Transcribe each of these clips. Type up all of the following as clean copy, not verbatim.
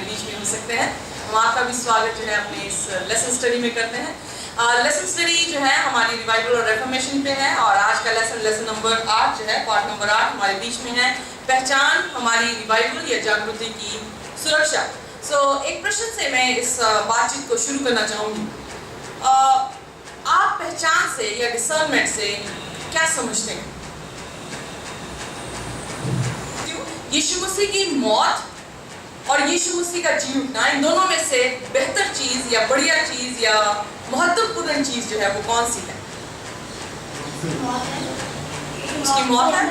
हमारे बीच में हो सकते हैं। हम आपका भी स्वागत जो है अपने इस लेसन स्टडी में करते हैं। लेसन स्टडी जो है हमारी रिवाइवल और रेफॉर्मेशन पे है और आज का लेसन नंबर 8 जो है, पार्ट नंबर 8 हमारे बीच में है, पहचान हमारी रिवाइवल या जागृति की सुरक्षा। एक प्रश्न से मैं इस बातचीत को शुरू करना चाहूँगी। आप पहचान से या डिसर्नमेंट से क्या समझते हैं? यीशु मसीह की मौत और यीशु मसीह का जी उठना, इन दोनों में से बेहतर चीज या बढ़िया चीज या महत्वपूर्ण चीज जो है वो कौन सी है? उसकी मौत है।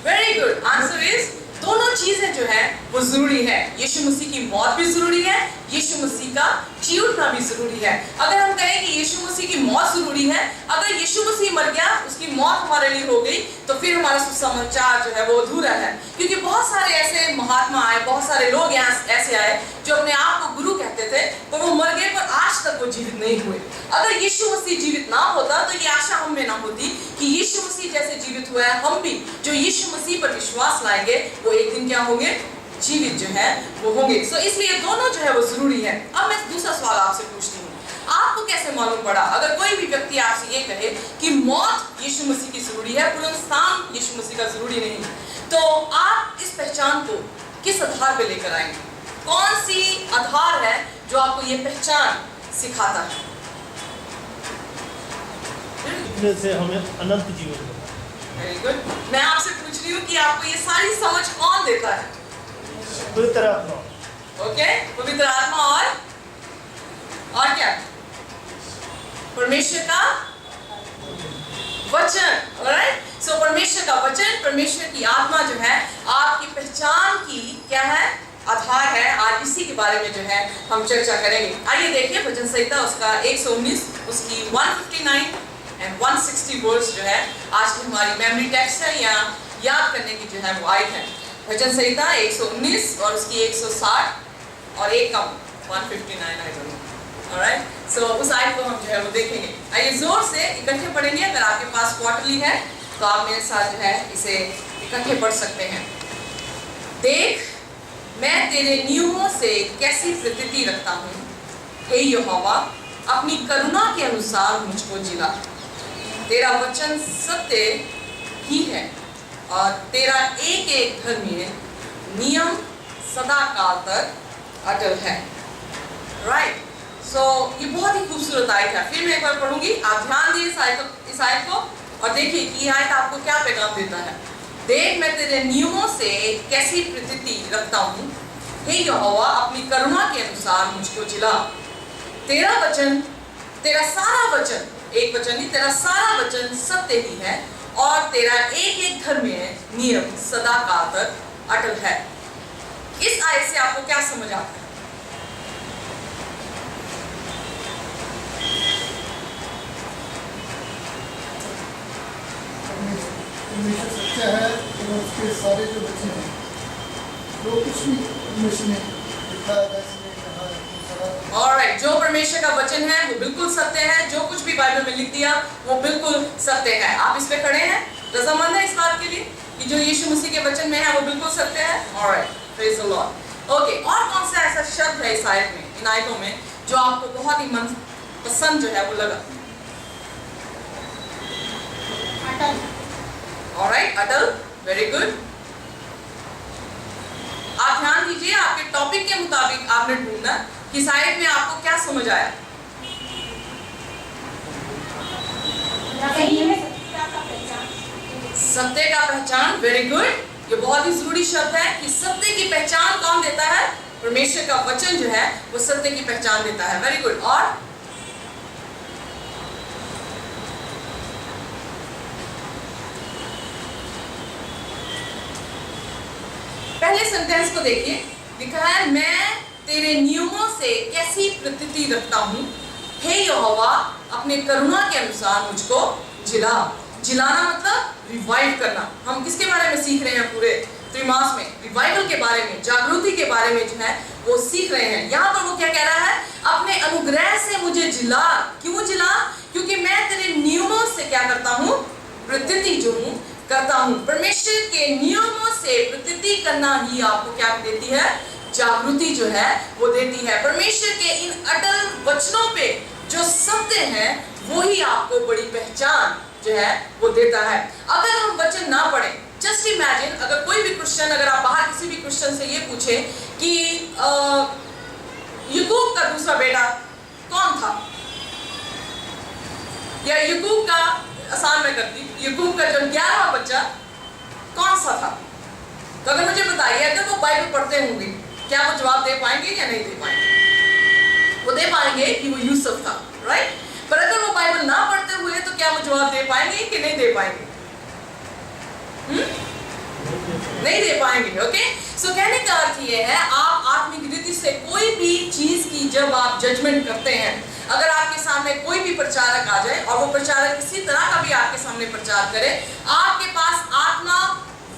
वेरी गुड, आंसर इज दोनों चीजें जो है वो जरूरी है। यीशु मसीह की मौत भी जरूरी है, यीशु मसीह का जी उठना भी जरूरी है। अगर हम कहें कि यीशु मसीह की मौत जरूरी है, अगर यीशु मसीह मर गया, उसकी मौत हमारे लिए हो गई, तो फिर हमारा सुसमाचार जो है वो अधूरा है। क्योंकि बहुत सारे ऐसे महात्मा आए, बहुत सारे लोग यहाँ ऐसे आए जो अपने आप को गुरु कहते थे, पर वो मर गए, पर आज तक वो जीवित नहीं हुए। अगर यीशु मसीह जीवित ना होता तो ये आशा हम में ना होती कि यीशु मसीह जैसे जीवित हुआ है, हम भी जो यीशु मसीह पर विश्वास लाएंगे वो एक दिन क्या होंगे? जीवित जो है वो होंगे। इसलिए दोनों जो है वो जरूरी है। अब मैं दूसरा सवाल आपसे पूछती हूँ, आपको कैसे मालूम पड़ा? अगर कोई भी व्यक्ति आपसे ये कहे कि मौत यीशु मसीह की जरूरी है, पुनरुत्थान यीशु मसीह का जरूरी नहीं, तो आप इस पहचान को किस आधार पे लेकर आएंगे? कौन सी आधार है जो आपको ये पहचान सिखाता है? से हमें अनंत जीवन। Very good. मैं आपसे पूछ रही हूँ कि आपको ये सारी समझ कौन देता है? पवित्र आत्मा। ओके, पवित्र आत्मा और क्या? परमेश्वर का वचन। ऑलराइट, सो परमेश्वर का वचन, परमेश्वर की आत्मा जो है आपकी पहचान की क्या है? आधार है। आज इसी के बारे में जो है हम चर्चा करेंगे। आइए देखिए भजन संहिता उसका 119 उसकी 159 एंड 160 वर्ड्स जो है आज की हमारी मेमोरी टेक्स्ट है या याद करने की जो है वो आयत है। भजन संहिता 119 और उसकी 160 और एक कम 159 आई डोंट नो। ऑलराइट, सो उस आयत को हम जो है वो देखेंगे। आइए जोर से इकट्ठे पढ़ेंगे। अगर आपके पास क्वार्टरली है तो आप मेरे साथ जो है इसे इकट्ठे पढ़ सकते हैं। देख, मैं तेरे नियमों से कैसी प्रतीति रखता हूँ, हे यहोवा, अपनी करुणा के अनुसार मुझको जिला। तेरा वचन सत्य ही है और तेरा एक एक धर्मीय नियम सदा काल तक अटल है। राइट, सो ये बहुत ही खूबसूरत आयत है। फिर मैं एक बार पढ़ूंगी, आप ध्यान दिए इस आयत को और देखिए कि यह आयत आपको क्या पैगाम देता है। देख, मैं तेरे नियमों से कैसी प्रतीति रखता हूँ, हे यहोवा, अपनी करुणा के अनुसार मुझको जिला। तेरा वचन, तेरा सारा वचन, एक वचन नहीं, तेरा सारा वचन सत्य ही है और तेरा एक एक धर्मीय नियम सदा काल तक अटल है। इस आयत से आपको क्या समझ आता है? सच्चा है और उसके सारे जो वचन हैं, जो कुछ भी परमेश्वर ने लिखा है, वैसे कहा है। ऑलराइट, जो परमेश्वर का वचन है वो बिल्कुल सत्य है। जो कुछ भी बाइबल में लिख दिया वो बिल्कुल सत्य है। आप इस पे खड़े हैं, रजामंद है इस बात के लिए कि जो यीशु मसीह के वचन में है वो बिल्कुल सत्य है। Alright, praise the Lord. Okay, और कौन सा ऐसा शब्द है इस आयत में, इन आयतों में, जो आपको बहुत ही मन पसंद जो है वो लगा? ऑलराइट, अटल, वेरी गुड। आप ध्यान दीजिए, आपके टॉपिक के मुताबिक आपने ढूंढना कि इस आयत में आपको क्या समझ आया। सत्य का पहचान, वेरी गुड। ये बहुत ही जरूरी शब्द है कि सत्य की पहचान कौन देता है? परमेश्वर का वचन जो है वो सत्य की पहचान देता है। Very good. और पहले सेंटेंस को देखिए, लिखा है मैं तेरे नियमों से कैसी प्रतीति रखता हूँ, हे यहोवा, अपने करुणा के अनुसार मुझको जिला। जिलाना मतलब रिवाइव करना। हम किसके बारे में सीख रहे हैं? पूरे त्रिमास में रिवाइवल के बारे में, जागृति के बारे में जो है वो सीख रहे हैं। यहाँ पर वो क्या कह रहा है? अपने अनुग्रह से मुझे जिला। क्यों जिला? क्योंकि मैं तेरे नियमों से क्या करता हूँ? प्रतीति जो हूँ करता हूं। परमेश्वर के नियमों से प्रतीति करना ही आपको क्या देती है? जागृति जो है वो देती है। परमेश्वर के इन अटल वचनों पे जो सत्य है वो ही आपको बड़ी पहचान जो है वो देता है। अगर हम वचन ना पढ़ें, जस्ट इमेजिन अगर कोई भी क्रिश्चियन, अगर आप बाहर किसी भी क्रिश्चियन से ये पूछे कि याकूब का दूसरा बेटा कौन था, या याकूब का, आसान में करती, याकूब का जो 11वां बच्चा कौन सा था, तो अगर मुझे बताइए, अगर वो बाइबल पढ़ते होंगे, क्या वो जवाब दे पाएंगे या नहीं दे पाएंगे? वो दे पाएंगे कि वो यूसुफ था, राइट? पर अगर वो बाइबल ना पढ़ते हुए तो क्या वो जवाब दे पाएंगे कि नहीं दे पाएंगे? नहीं दे पाएंगे। ओके, सो कहने का अर्थ ये है, आप आत्मिक रीति से कोई भी चीज की जब आप जजमेंट करते हैं, अगर आपके सामने कोई भी प्रचारक आ जाए और वो प्रचारक किसी तरह का भी आपके सामने प्रचार करे, आपके पास आत्मा,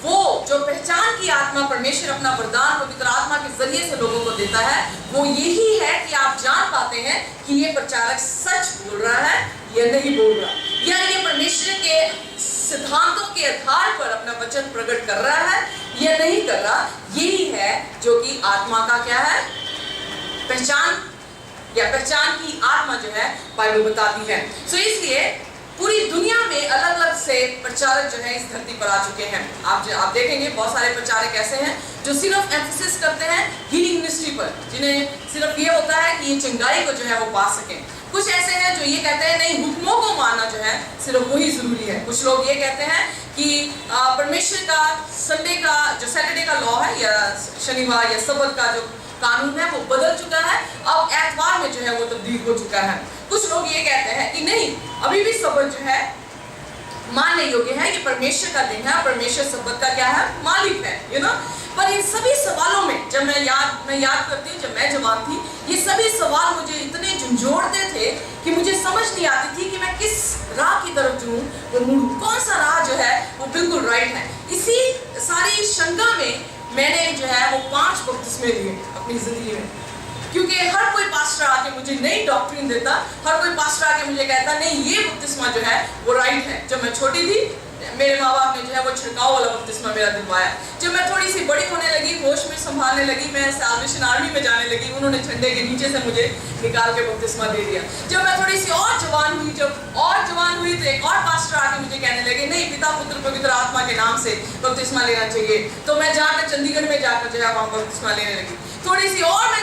वो जो पहचान की आत्मा परमेश्वर अपना वरदान पवित्र आत्मा के जरिए से लोगों को देता है, वो यही है कि आप जान पाते हैं कि ये प्रचारक सच बोल रहा है या नहीं बोल रहा, या ये परमेश्वर के सिद्धांतों के आधार पर अपना वचन प्रकट कर रहा है या नहीं कर रहा। यही है जो कि आत्मा का क्या है? पहचान, या पहचान की आत्मा जो है बाइबल बताती है। सो इसलिए पूरी दुनिया में अलग अलग से प्रचारक जो है इस धरती पर आ चुके हैं। आप देखेंगे बहुत सारे प्रचारक ऐसे हैं जो सिर्फ एम्फेसिस करते हैं हीलिंग मिनिस्ट्री पर, जिन्हें सिर्फ ये होता है कि ये चंगाई को जो है वो पा सकें। कुछ ऐसे हैं जो ये कहते हैं नहीं, हुक्मों को मानना जो है सिर्फ वही जरूरी है। कुछ लोग ये कहते हैं कि परमेश्वर का संडे का जो सैटरडे का लॉ है या शनिवार या सब्त का जो कानून है वो बदल चुका है, अब एतवार में जो है वो तब्दील हो चुका है। कुछ लोग ये कहते हैं कि नहीं, अभी भी सब्त जो है मानने योग्य है, ये परमेश्वर का दिन है, परमेश्वर सब्त का क्या है? मालिक है, यू नो। पर इन सभी सवालों में जब मैं याद करती हूँ, जब मैं जवान थी, ये सभी सवाल मुझे इतने झंझोड़ते थे कि मुझे समझ नहीं आती थी कि मैं किस राह की तरफ जाऊँ, वो मुड़ूं, कौन सा राह जो है वो बिल्कुल राइट है। इसी सारी शंका में मैंने जो है वो 5 बपतिस्मे लिए अपनी जिंदगी में, क्योंकि हर कोई पास्टर आके मुझे नई डॉक्ट्रिन देता, हर कोई पास्टर आके मुझे कहता नहीं ये बपतिस्मा जो है वो राइट है। जब मैं छोटी थी, मेरे माँ बाप ने जो है वो छिड़काव वाला बपतिस्मा मेरा दिलवाया। जब मैं थोड़ी सी बड़ी होने लगी, होश में संभालने लगी, मैं साल्वेशन आर्मी में जाने लगी, उन्होंने झंडे के नीचे से मुझे निकाल के बपतिस्मा दे दिया। जब मैं थोड़ी सी और जवान हुई, तो एक और पास्टर आके मुझे कहने लगे नहीं, पिता पुत्र पवित्र आत्मा के नाम से बपतिस्मा लेना चाहिए। तो मैं जाकर चंडीगढ़ में जाकर जो है वहाँ बपतिस्मा लेने लगी। थोड़ी सी और मैं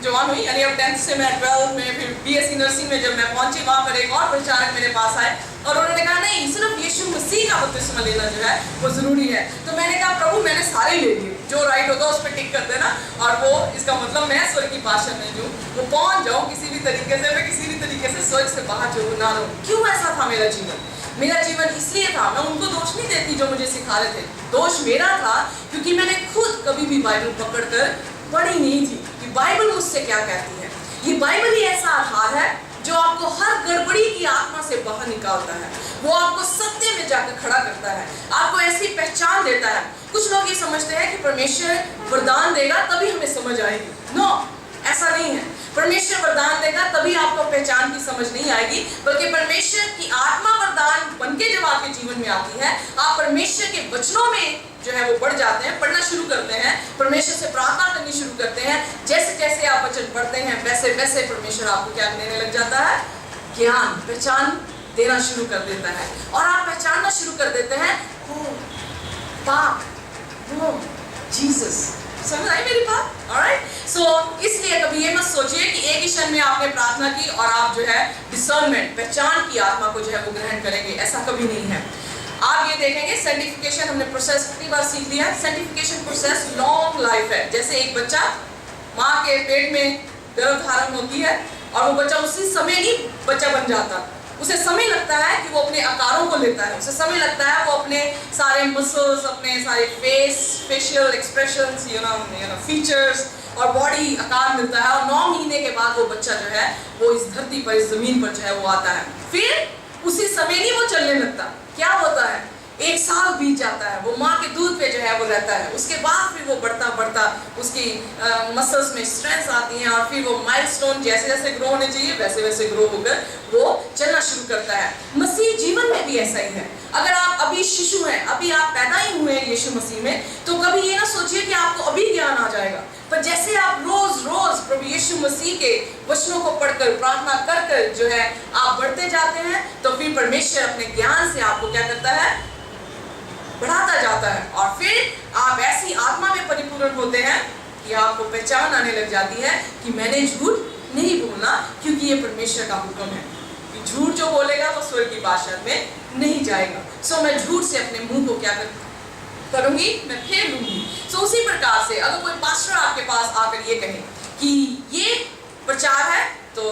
जवान हुई, यानी अब 10th से मैं 12th में, फिर BSc नर्सिंग में जब मैं पहुंची, वहाँ पर एक और प्रचारक मेरे पास आए और उन्होंने कहा नहीं, सिर्फ यीशु मसीह का बपतिस्मा लेना जो है वो जरूरी है। तो मैंने कहा प्रभु मैंने सारे ले लिए, जो राइट होगा उस पर टिक कर देना, और वो इसका मतलब मैं स्वर्ग की भाषा में जो वो पहुंच जाऊँ किसी भी तरीके से, मैं किसी भी तरीके से स्वर्ग से बाहर जो ना रहूँ। क्यों ऐसा था मेरा जीवन? मेरा जीवन इसलिए था, मैं उनको दोष नहीं देती जो मुझे सिखा रहे थे, दोष मेरा था क्योंकि मैंने खुद कभी भी बाइबल पकड़कर पढ़ी नहीं थी कि बाइबल मुझसे क्या कहती है। ये बाइबल ही ऐसा आधार है जो आपको हर गड़बड़ी की आत्मा से बाहर निकालता है, वो आपको सत्य में जाकर खड़ा करता है, आपको ऐसी पहचान देता है। कुछ लोग ये समझते हैं कि परमेश्वर वरदान देगा तभी हमें समझ आएगी। नो, ऐसा नहीं है। परमेश्वर वरदान देगा तभी आपको पहचान की समझ नहीं आएगी, बल्कि परमेश्वर की आत्मा वरदान बनके जब आपके जीवन में आती है, आप परमेश्वर के वचनों में जो है वो बढ़ जाते हैं, पढ़ना शुरू करते हैं, परमेश्वर से प्रार्थना करनी शुरू करते हैं। जैसे जैसे आप वचन पढ़ते हैं वैसे वैसे परमेश्वर आपको क्या देने लग जाता है? ज्ञान, पहचान देना शुरू कर देता है, और आप पहचानना शुरू कर देते हैं पाप, वो जीसस। समझ आई मेरी बात? ऑलराइट। सो इसलिए कभी ये मत सोचिए कि एक ही क्षण में आपने प्रार्थना की और आप जो है डिसर्नमेंट, पहचान की आत्मा को जो है वो ग्रहण करेंगे, ऐसा कभी नहीं है। आप ये देखेंगे सेंटिफिकेशन हमने प्रोसेस कितनी बार सीख लिया। सेंटिफिकेशन प्रोसेस लॉन्ग लाइफ है। जैसे एक बच्चा माँ के पेट में गर्भधारण होती है और वो बच्चा उसी समय नहीं बच्चा बन जाता, उसे समय लगता है कि वो अपने आकारों को लेता है, उसे समय लगता है वो अपने सारे मसल्स, अपने सारे facial expressions, you know features और बॉडी आकार मिलता है, और 9 महीने के बाद वो बच्चा जो है वो इस धरती पर, इस जमीन पर जो है वो आता है। फिर उसी समय नहीं वो चलने लगता। क्या होता है 1 साल बीत जाता है, वो माँ के दूध पे जो है वो रहता है, उसके बाद फिर वो बढ़ता बढ़ता उसकी मसल्स में स्ट्रेंथ आती है और फिर वो माइलस्टोन जैसे जैसे ग्रो होने चाहिए वैसे वैसे ग्रो होकर वो चलना शुरू करता है। मसीह जीवन में भी ऐसा ही है। अगर आप अभी शिशु हैं, अभी आप पैदा ही हुए हैं यीशु मसीह में, तो कभी ये ना सोचिए कि आपको अभी ज्ञान आ जाएगा, पर जैसे आप रोज रोज प्रभु यीशु मसीह के वचनों को पढ़कर प्रार्थना कर कर जो है आप बढ़ते जाते हैं, तो फिर परमेश्वर अपने ज्ञान से आपको क्या करता है, बढ़ाता जाता है और फिर आप ऐसी आत्मा में परिपूर्ण होते हैं कि आपको पहचान आने लग जाती है कि मैंने झूठ नहीं बोलना, क्योंकि ये परमेश्वर का हुक्म है कि झूठ जो बोलेगा वो स्वर्ग की बादशाह में नहीं जाएगा। सो मैं झूठ से अपने मुंह को क्या करूंगी, मैं फेर लूंगी। सो उसी प्रकार से अगर कोई पास्टर आपके पास आकर ये कहे कि ये प्रचार है, तो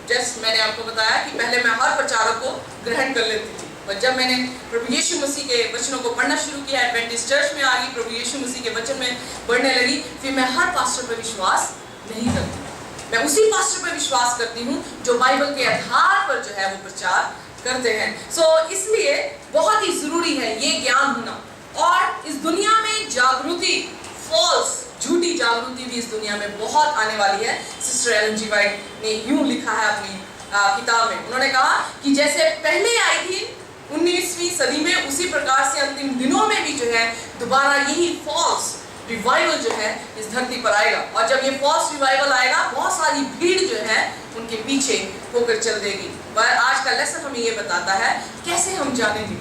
जैसे मैंने आपको बताया कि पहले मैं हर प्रचारक को ग्रहण कर लेती थी, पर जब मैंने प्रभु यीशु मसीह के वचनों को पढ़ना शुरू किया, एडवेंटिस्ट चर्च में आ गई, प्रभु यीशु मसीह के वचन में पढ़ने लगी, फिर मैं हर पास्टर पर विश्वास नहीं करती। मैं उसी पास्टर पर विश्वास करती हूँ जो बाइबल के आधार पर जो है वो प्रचार करते हैं। सो इसलिए बहुत ही जरूरी है ये ज्ञान होना। और इस दुनिया में जागृति, फॉल्स झूठी जागृति भी इस दुनिया में बहुत आने वाली है। सिस्टर एलन जी वाइट ने यूं लिखा है अपनी किताब में, उन्होंने कहा कि जैसे पहले आई थी 19वीं सदी में, उसी प्रकार से अंतिम दिनों में भी जो है दोबारा यही फॉल्स रिवाइवल जो है इस धरती पर आएगा। और जब ये फॉल्स रिवाइवल आएगा, बहुत सारी भीड़ जो है उनके पीछे होकर चल देगी। पर आज का लेसन हमें ये बताता है कैसे हम जानेंगे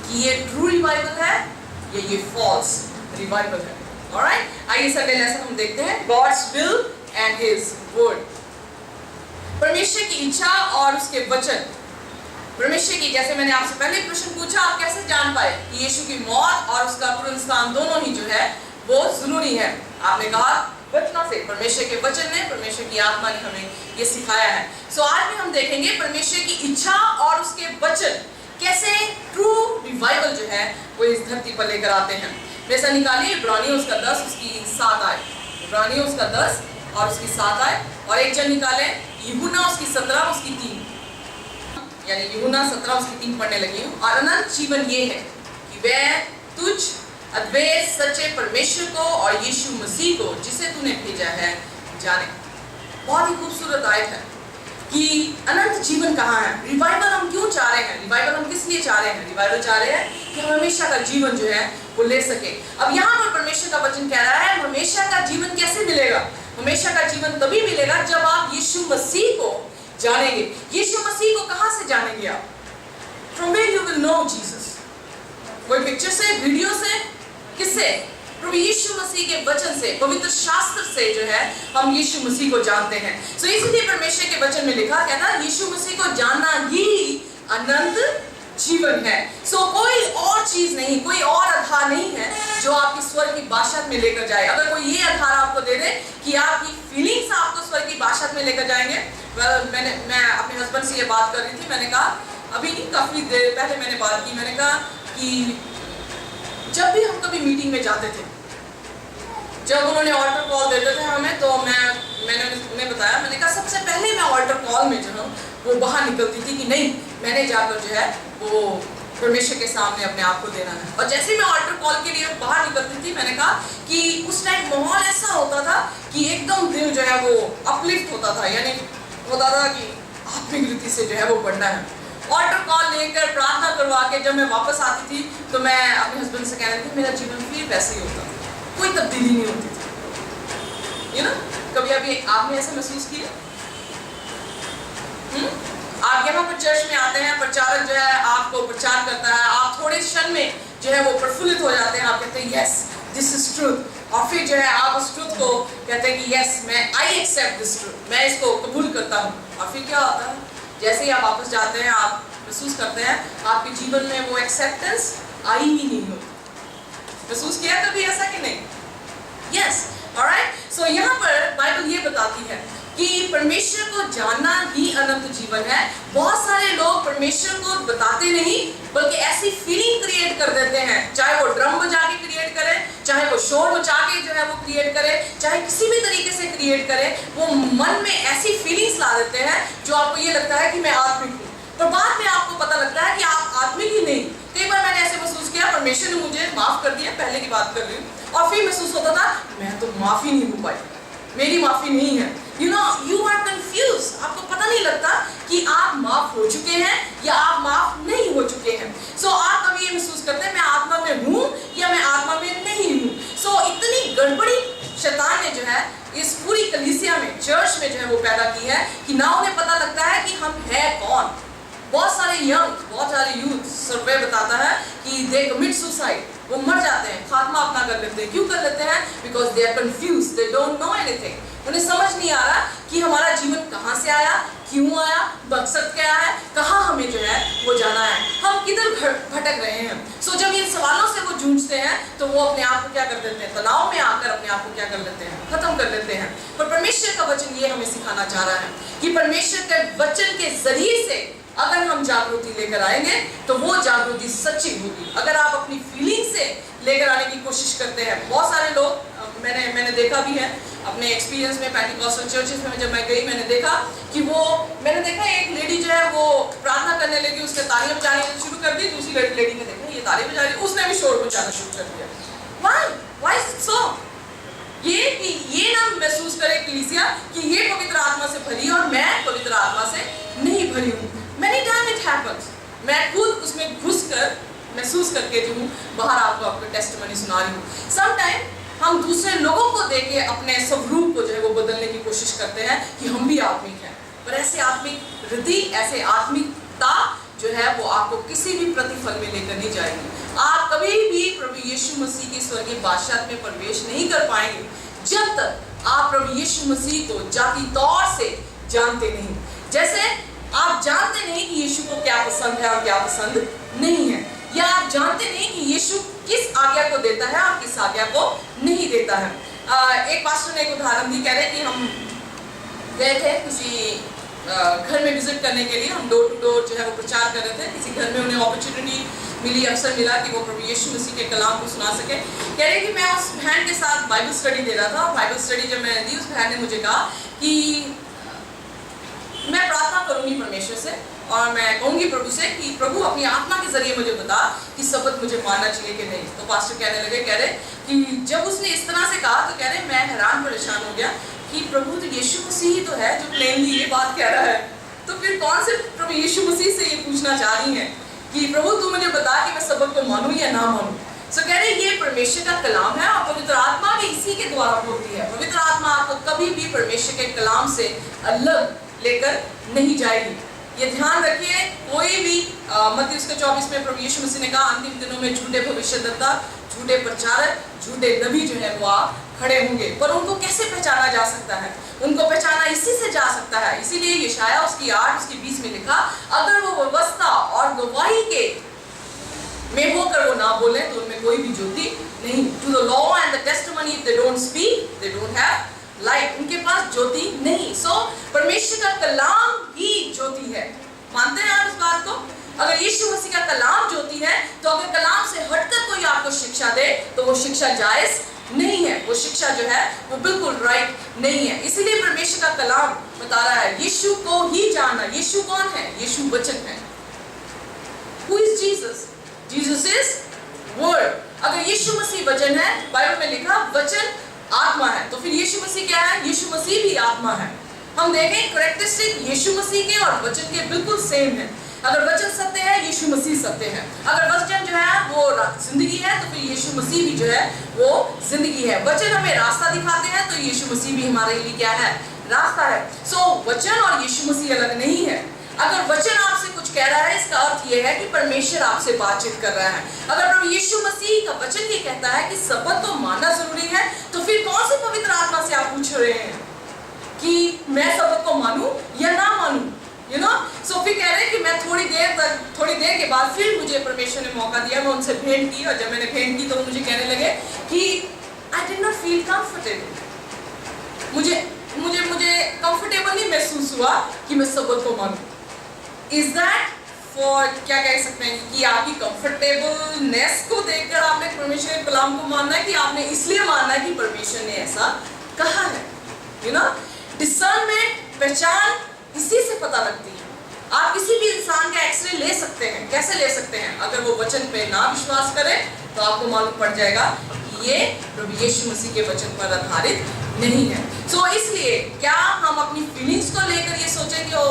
कि ये ट्रू रिवाइवल है या ये फॉल्स रिवाइवल है। ऑलराइट, आइए संडे लेसन हम देखते हैं, God's will and his word. परमेश्वर की इच्छा और उसके वचन। परमेश्वर की, जैसे मैंने आपसे पहले प्रश्न पूछा, आप कैसे जान पाए कि यीशु की मौत और उसका पुनरुत्थान दोनों ही जो है वो जरूरी है? आपने कहा वचनों से, परमेश्वर के वचन ने, परमेश्वर की आत्मा ने हमें ये सिखाया है। सो आज में हम देखेंगे परमेश्वर की इच्छा और उसके वचन कैसे ट्रू रिवाइवल जो है वो इस धरती पर लेकर आते हैं। वैसा निकालिए इब्रानियों उसका 10 उसकी 7 आए, इब्रानियों उसका 10 और उसकी 7 आए, और एक जन निकाले यूहन्ना उसकी 17 उसकी 3, यानी यूहन्ना 17 उसकी 3 पढ़ने लगी हूँ। और अनंत जीवन ये है कि वह तुझ अद्वैत सच्चे परमेश्वर को और यीशु मसीह को जिसे तूने भेजा है जाने। बहुत ही खूबसूरत आयत है कि अनंत जीवन कहाँ है। रिवाइवल हम क्यों चाह रहे हैं? रिवाइवल हम किस लिए चाह रहे हैं? रिवाइवल चाह रहे हैं कि हम हमेशा का जीवन जो है वो ले सके। अब यहाँ पर परमेश्वर का वचन कह रहा है हमेशा का जीवन कैसे मिलेगा? हमेशा का जीवन तभी मिलेगा जब आप यीशु मसीह को जानेंगे। यीशु मसीह को कहाँ से जानेंगे आप? From where you will know Jesus? कोई पिक्चर से, वीडियो से, किससे? प्रभु यीशु मसीह के वचन से, पवित्र शास्त्र से जो है हम यीशु मसीह को जानते हैं। सो इसलिए परमेश्वर के वचन में लिखा कहता है यीशु मसीह को जानना ही अनंत जीवन है। सो कोई और चीज नहीं, कोई और आधार नहीं है जो आपकी स्वर्ग की बादशाहत में लेकर जाए। अगर कोई ये आधार आपको दे दे कि आपकी फीलिंग्स आपको स्वर्ग की बादशाहत में लेकर जाएंगे। मैं अपने हस्बैंड से ये बात कर रही थी, मैंने कहा अभी नहीं, काफी देर पहले मैंने बात की, मैंने कहा कि जब भी हम कभी मीटिंग में जाते थे, जब उन्होंने ऑल्टर कॉल देते थे हमें, तो मैंने उन्हें बताया, मैंने कहा सबसे पहले मैं ऑल्टर कॉल में जो हूँ वो बाहर निकलती थी कि नहीं, मैंने जाकर जो है वो परमेश्वर के सामने अपने आप को देना है। और जैसे मैं ऑल्टर कॉल के लिए बाहर निकलती थी, मैंने कहा कि उस टाइम माहौल ऐसा होता था कि एकदम दिल जो है वो अपलिफ्ट होता था, यानी होता था कि आत्मिक रीति से जो है वो बढ़ना है। ऑल्टर कॉल लेकर प्रार्थना करवा के जब मैं वापस आती थी तो मैं अपने हस्बैंड से कह रही थी मेरा जीवन फिर वैसे ही होता, कोई तब्दीली नहीं होती थी। यू नो, कभी अभी आपने ऐसा महसूस किया? आप यहाँ पर चर्च में आते हैं, प्रचारक जो है आपको प्रचार करता है, आप थोड़े क्षण में जो है वो प्रफुल्लित हो जाते हैं, आप कहते हैं यस दिस इज ट्रूथ, और फिर जो है आप उस ट्रूथ को कहते हैं कि यस मैं आई एक्सेप्ट दिस ट्रूथ, मैं इसको कबूल करता हूँ। और फिर क्या होता है? जैसे ही आप वापस जाते हैं आप महसूस करते हैं आपके जीवन में वो एक्सेप्टेंस आई ही नहीं होती। महसूस किया कभी ऐसा कि नहीं? Yes, alright. सो यहाँ पर बाइबल ये बताती है कि परमेश्वर को जानना ही अनंत जीवन है। बहुत सारे लोग परमेश्वर को बताते नहीं बल्कि ऐसी फीलिंग क्रिएट कर देते हैं, चाहे वो ड्रम बजा के क्रिएट करे, चाहे वो शोर मचा के जो है वो क्रिएट करे, चाहे किसी भी तरीके से क्रिएट करे, वो मन में ऐसी फीलिंग्स ला देते हैं जो आपको ये लगता है कि मैं आत्मिक हूँ, पर बाद में आपको पता लगता है कि आप आत्मिक ही नहीं। कई बार मैंने ऐसे महसूस परमेश्वर ने मुझे माफ कर दिया, पहले की बात कर रही हूँ, और फिर महसूस होता था मैं तो माफी नहीं हो पाई, मेरी माफी नहीं है। यू आर कंफ्यूज, आपको पता नहीं लगता कि आप माफ हो चुके हैं या आप माफ नहीं हो चुके हैं। सो आप कभी ये महसूस करते हैं मैं आत्मा में हूँ या मैं आत्मा में नहीं हूँ। सो इतनी गड़बड़ी शैतान ने जो है इस पूरी कलीसिया में, चर्च में जो है वो पैदा की है कि ना उन्हें पता लगता है कि हम है कौन। बहुत सारे यूथ सर्वे बताता है कि दे कमिट सुसाइड, वो मर जाते हैं, खात्मा अपना कर लेते हैं। क्यों कर लेते हैं? Because they are confuse, they don't know anything. उन्हें समझ नहीं आ रहा कि हमारा जीवन कहाँ से आया, क्यों आया, मकसद क्या है, कहाँ हमें जो है वो जाना है, हम किधर भटक रहे हैं। सो जब इन सवालों से वो जूझते हैं तो वो अपने आप को क्या कर देते हैं, तनाव में आकर अपने आप को क्या कर लेते हैं, खत्म कर देते हैं। पर परमेश्वर का वचन ये हमें सिखाना चाह रहा है कि परमेश्वर के वचन के जरिए से अगर हम जागृति लेकर आएंगे तो वो जागृति सच्ची होगी। अगर आप अपनी फीलिंग से लेकर आने की कोशिश करते हैं, बहुत सारे लोग मैंने देखा भी है अपने एक्सपीरियंस में, पेंटिकॉस्टल चर्चेस में जब मैं गई, मैंने देखा एक लेडी जो है वो प्रार्थना करने लगी, उसने तालियां बजानी शुरू कर दी, दूसरी लेडी ने देखा ये ताली बजा रही, उसने भी शोर मचाना शुरू कर दिया। Why is it so? ये ना महसूस करे कलीसिया कि ये पवित्र आत्मा से भरी है और मैं पवित्र आत्मा से नहीं भरी हूँ। Many times it happens, मैं खुद उसमें घुसकर महसूस करके जो हूँ बाहर आपको टेस्टिमनी सुना रही हूँ। समटाइम हम दूसरे लोगों को देख के अपने स्वरूप को जो है वो बदलने की कोशिश करते हैं कि हम भी आत्मिक हैं, पर ऐसे आत्मिक हृदय, ऐसे आत्मिकता जो है वो आपको किसी भी प्रतिफल में लेकर नहीं जाएगी। आप कभी भी प्रभु यीशु मसीह की स्वर्गीय बादशाहत में प्रवेश नहीं कर पाएंगे जब तक आप प्रभु यीशु मसीह को जाति तौर से जानते नहीं। जैसे आप जानते नहीं कि यीशु को क्या पसंद है और क्या पसंद नहीं है, या आप जानते नहीं कि यीशु किस आज्ञा को देता है और किस आज्ञा को नहीं देता है। एक पास्टर ने एक उदाहरण दी, कह रहे कि हम गए थे किसी घर में विजिट करने के लिए, हम डोर टू डोर जो है वो प्रचार कर रहे थे। किसी घर में उन्हें अपॉर्चुनिटी मिली, अवसर मिला कि वो प्रभु यीशु मसीह के कलाम को सुना सके। कह रहे कि मैं उस बहन के साथ बाइबल स्टडी दे रहा था। बाइबल स्टडी जब मैंने दी, उस बहन ने मुझे कहा कि मैं प्रार्थना करूंगी परमेश्वर से और मैं कहूंगी प्रभु से कि प्रभु अपनी आत्मा के जरिए मुझे बता कि सबक मुझे मानना चाहिए कि नहीं। तो पास्टर कहने लगे, कह रहे कि जब उसने इस तरह से कहा तो कह रहे मैं हैरान परेशान हो गया कि प्रभु तो यीशु मसीह ही तो है जो प्लेनली ये बात कह रहा है, तो फिर कौन से प्रभु यीशु मसीह से ये पूछना चाह रही है कि प्रभु तू मुझे बता कि मैं सबक को मानूं या ना मानूं। सो कह रहे ये परमेश्वर का कलाम है और पवित्र आत्मा भी इसी के द्वारा बोलती है। पवित्र आत्मा आपको कभी भी परमेश्वर के कलाम से अलग लेकर नहीं जाएगी। ये ध्यान रखिए, कोई भी मत्ती उसके 24 में प्रभु यीशु मसीह ने कहा अंतिम दिनों में झूठे भविष्यद्वक्ता, झूठे प्रचारक, झूठे नबी जो है वो खड़े होंगे। पर उनको कैसे पहचाना जा सकता है? उनको पहचाना इसी से जा सकता है। इसीलिए यशायाह उसकी 8 उसकी 20 में लिखा, अगर वो व्यवस्था और गवाही के में होकर वो ना बोले तो उनमें कोई भी ज्योति नहीं। To the law and the testimony if they don't speak they don't have light, उनके पास ज्योति नहीं। सो परमेश्वर का कलाम ही ज्योति है। मानते हैं आप इस बात को? अगर यीशु मसीह का कलाम ज्योति है तो अगर कलाम से हटकर कोई आपको शिक्षा दे तो वो शिक्षा जायज नहीं है, वो शिक्षा जो है वो बिल्कुल राइट नहीं है। इसीलिए परमेश्वर का कलाम बता रहा है यीशु को ही जानना। यीशु कौन है? यीशु वचन है। Who is Jesus? Jesus is word। अगर यीशु मसीह वचन है, बाइबल में लिखा वचन आत्मा है, तो फिर यीशु मसीह क्या है? यीशु मसीह भी आत्मा है। हम देखें करैक्टरिस्टिक यीशु मसीह के और वचन के बिल्कुल सेम है। अगर वचन सत्य है, यीशु मसीह सत्य है। अगर वचन जो है वो जिंदगी है तो फिर यीशु मसीह भी जो है वो जिंदगी है। वचन हमें रास्ता दिखाते हैं तो यीशु मसीह भी हमारे लिए क्या है? रास्ता है। सो वचन और यीशु मसीह अलग नहीं है। अगर वचन आपसे कुछ कह रहा है इसका अर्थ यह है कि परमेश्वर आपसे बातचीत कर रहा है। अगर प्रभु यीशु मसीह का वचन ये कहता है कि सबक तो मानना जरूरी है, तो फिर कौन से पवित्र आत्मा से आप पूछ रहे हैं कि मैं सबक को मानूं या ना मानूं? यू नो, सो फिर कह रहे हैं कि मैं थोड़ी देर के बाद फिर मुझे परमेश्वर ने मौका दिया, मैं उनसे भेंट की, और जब मैंने भेंट की तो मुझे कहने लगे कि I did not feel comfortable. मुझे कंफर्टेबल नहीं महसूस हुआ कि मैं सबक को मानूं। इज दैट फॉर क्या कह सकते हैं कि आपकी कंफर्टेबलनेस को देखकर आपने परमेश्वर के कलाम को मानना है कि आपने इसलिए मानना है कि परमेश्वर ने ऐसा कहा है? यू नो, डिसर्नमेंट, पहचान इसी से पता लगती है। आप किसी भी इंसान का एक्सरे ले सकते हैं। कैसे ले सकते हैं? अगर वो वचन पे ना विश्वास करे तो आपको मालूम पड़ जाएगा कि ये प्रभु यीशु मसीह के वचन पर आधारित नहीं है। सो इसलिए क्या हम अपनी फीलिंग्स को लेकर ये सोचें कि ओ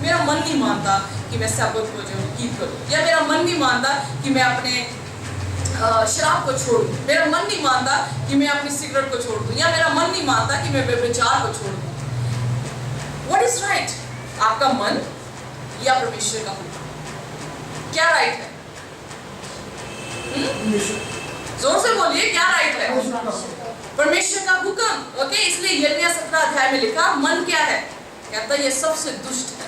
मेरा मन नहीं मानता कि मैं साबुत हो जाऊँ, कीप करूँ, या मेरा मन नहीं मानता कि मैं अपने शराब को छोड़ दूँ, मेरा मन नहीं मानता कि मैं अपनी सिगरेट को छोड़ दूँ, या मेरा मन नहीं मानता कि मैं व्यभिचार को छोड़ दूँ। What is right? आपका मन या परमेश्वर का हुक्म? क्या राइट है? जोर से बोलिए, क्या राइट है? परमेश्वर का हुक्म। ओके, इसलिए यिर्मयाह 17 अध्याय में लिखा, मन क्या है? कहता है ये सबसे दुष्ट है।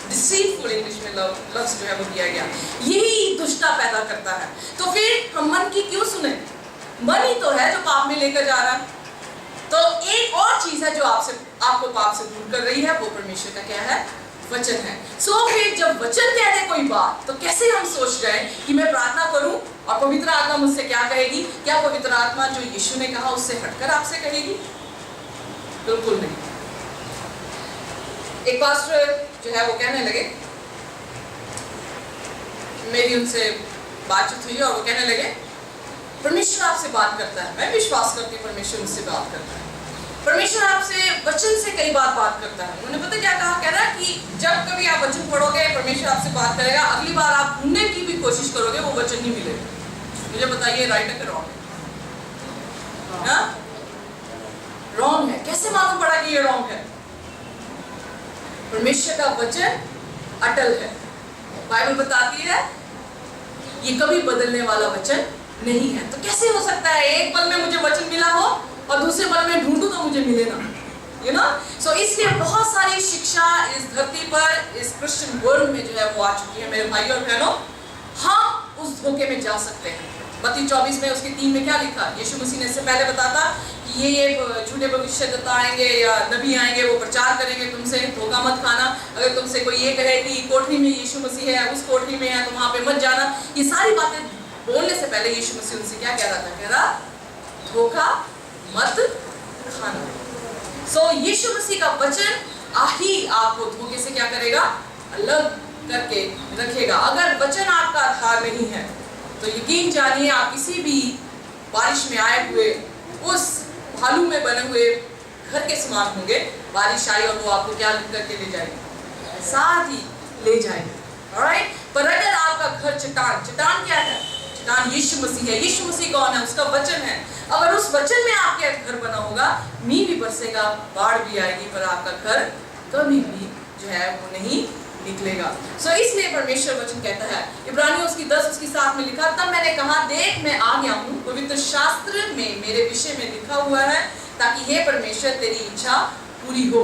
डिसीटफुल इंग्लिश में लफ्ज जो है वो दिया गया, यही दुष्टता पैदा करता है। तो फिर हम मन की क्यों सुने? मन ही तो है जो पाप में लेकर जा रहा है। तो एक और चीज है जो आपको पाप से दूर कर रही है, वो परमेश्वर का क्या है? वचन है। सो फिर जब वचन कह दे कोई बात, तो कैसे हम सोच रहे हैं कि मैं प्रार्थना करूं और पवित्र आत्मा मुझसे क्या कहेगी? क्या पवित्र आत्मा जो यीशु ने कहा उससे हटकर आपसे कहेगी? बिल्कुल नहीं। एक पास्टर जो है वो कहने लगे, मेरी उनसे बातचीत हुई और वो कहने लगे परमेश्वर आपसे बात करता है। मैं विश्वास करती हूँ परमेश्वर मुझसे बात करता है, परमेश्वर आपसे वचन से कई बार बात करता है। उन्होंने पता क्या कहा? कह रहा कि जब कभी आप वचन पढ़ोगे परमेश्वर आपसे बात करेगा, अगली बार आप ढूंढने की भी कोशिश करोगे वो वचन नहीं मिलेगा। मुझे बताइए राइट है कि रॉन्ग है? रॉन्ग है। कैसे मालूम पड़ा कि ये रॉन्ग है? परमेश्वर का वचन अटल है। बाइबल बताती है ये कभी बदलने वाला वचन नहीं है। तो कैसे हो सकता है एक पल में मुझे वचन मिला हो और दूसरे पल में ढूंढूं तो मुझे मिले ना? यू नो, सो इसलिए बहुत सारी शिक्षा इस धरती पर, इस क्रिश्चियन वर्ल्ड में जो है वो आ चुकी है। मेरे भाई और बहनों, हम उस धोखे में जा सकते हैं। मत्ती 24 में उसके 3 में क्या लिखा? यीशु मसीह ने इससे पहले बताता कि ये झूठे भविष्यद्वक्ता आएंगे या नबी आएंगे, वो प्रचार करेंगे तुमसे, धोखा मत खाना। अगर तुमसे कोई ये कहे कि कोठरी में यीशु मसीह है, उस कोठरी में है, तो वहां पे मत जाना। ये सारी बातें बोलने से पहले यीशु मसीह उनसे क्या कह रहा था? कह रहा धोखा मत खाना। सो यीशु मसीह का वचन ही आपको धोखे से क्या करेगा? अलग करके रखेगा। अगर वचन आपका आधार नहीं है तो यकीन जानिए आप किसी भी बारिश में आए हुए उस भालू में बने हुए घर के समान होंगे। बारिश आई और वो आपको क्या करके ले जाएगी? साथ ही ले जाएगी। ऑलराइट, पर अगर आपका घर चट्टान क्या है? चट्टान यीशु मसीह है। यीशु मसीह कौन है? उसका वचन है। अगर उस वचन में आपके घर बना होगा, मींह भी बरसेगा, बाढ़ भी आएगी, पर आपका घर कभी भी जो है वो नहीं निकलेगा। सो इसलिए परमेश्वर वचन कहता है, इब्रानियों उसकी 10 उसकी 7 में लिखा, तब मैंने कहा देख मैं आ गया हूँ, पवित्र शास्त्र में मेरे विषय में लिखा हुआ है ताकि हे परमेश्वर तेरी इच्छा पूरी हो।